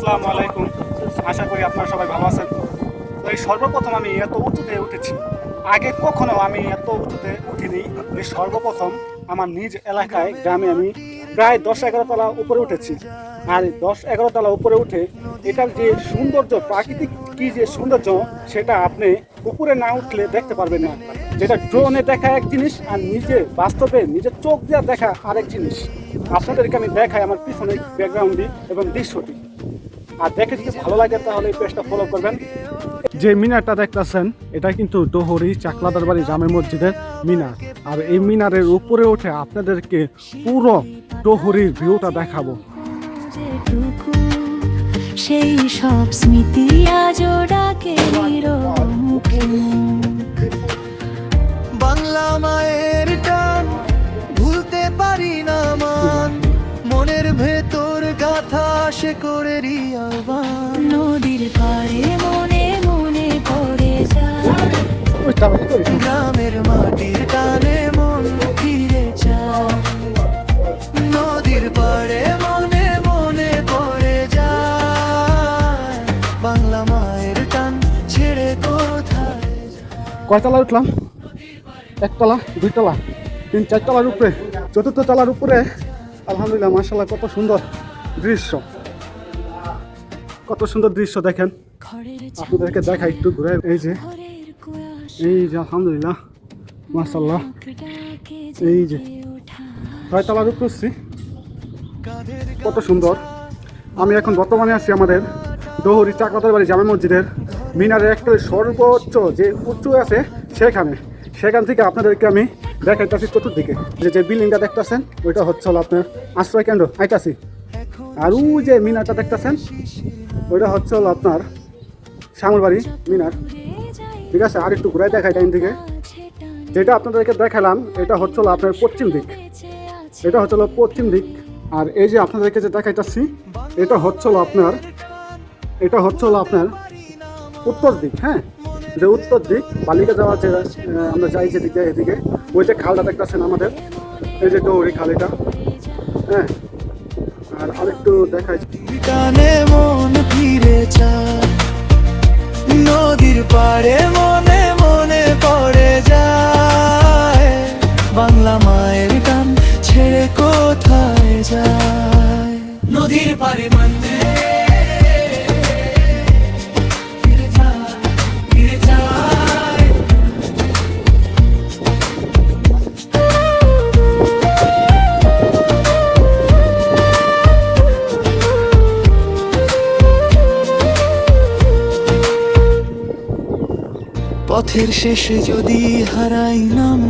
আসসালামু আলাইকুম। আশা করি আপনারা সবাই ভালো আছেন। তো এই সর্বপ্রথম আমি এত উঁচুতে উঠেছি, আগে কখনো আমি এত উঁচুতে উঠিনি। এই সর্বপ্রথম আমার নিজ এলাকায় গ্রামে আমি প্রায় 10-11 তলা উপরে উঠেছি। আর 10-11 তলা উপরে উঠে এটার যে সৌন্দর্য, প্রাকৃতিক কি যে সৌন্দর্য, সেটা আপনি উপরে না উঠলে দেখতে পারবেন না। যেটা ড্রোনে দেখা এক জিনিস, আর নিজে বাস্তবে নিজের চোখ দিয়ে দেখা আরেক জিনিস। আপনাদেরকে আমি দেখাই আমার পিছনে ব্যাকগ্রাউন্ডটি এবং দৃশ্যটি। আর দেখে যদি ভালো লাগে তাহলে এই পেজটা ফলো করবেন। যে মিনারটা দেখতেছেন এটা কিন্তু ডোহরি চাকলাদার বাড়ি জামে মসজিদের মিনার। আর এই মিনারের উপরে উঠে আপনাদেরকে পুরো ডোহরির ভিউটা দেখাবো। সেই সব স্মৃতি আজও ডাকে নিরমুখে। বাংলা মায়ের টান ভুলতে পারি না মান, মনের ভেতর গাথা সে করে রিয়াবান। নদীর পাড়ে মনে মনে পড়ে যায়, গ্রামের মাটির টানে মন ফিরে যায়। নদীর পাড়ে মনে মনে পড়ে যায়, বাংলা মায়ের টান ছেড়ে কোথায় যায়। কয়তলা উঠলাম? একতলা, দুইতলা, 3-4 তলার উপরে, 4র্থ তলার উপরে। আলহামদুলিল্লাহ, মাশাআল্লাহ, কত সুন্দর দৃশ্য, কত সুন্দর দৃশ্য দেখেন। আপনাদেরকে দেখাই একটু ঘুরে। এই যে আলহামদুলিল্লাহ, মাশাআল্লাহ, এই যে 6 তলার উপরে উঠছি, কত সুন্দর। আমি এখন বর্তমানে আছি আমাদের ডোহরি চাকলাদার বাড়ি জামে মসজিদের মিনারের একেবারে সর্বোচ্চ যে উঁচু আছে সেখান থেকে আপনাদেরকে আমি দেখাইতেছি চতুর্দিকে। যে বিল্ডিংটা দেখতেছেন ওইটা হচ্ছে হলো আপনার আশ্রয় কেন্দ্র আইতাছি। আর ওই যে মিনারটা দেখতেছেন ওইটা হচ্ছে হলো আপনার শ্যামল বাড়ি মিনার। ঠিক আছে, আর একটু ঘুরাই দেখাই টাইম থেকে। যেটা আপনাদেরকে দেখালাম এটা হচ্ছে হলো আপনার পশ্চিম দিক, এটা হচ্ছে হলো পশ্চিম দিক। আর এই যে আপনাদেরকে যে দেখাইতেছি এটা হচ্ছে হলো আপনার উত্তর দিক। হ্যাঁ, যে উত্তর দিক বালিকা যাওয়া, যে আমরা যাই যেদিকে এদিকে, ওই যে খালটা দেখতেছেন আমাদের, এই যে ডোহরি খাল এটা। হ্যাঁ, আর আরেকটু দেখাই, টানে মন ফিরে যায়, নদীর পাড়ে মনে মনে পড়ে যায়, বাংলা মায়ের টান ছেড়ে কোথায় যায়। নদীর পাড়ে মনে ফিরে যায়, ফিরে যায়। পথের শেষে যদি হারাই নাম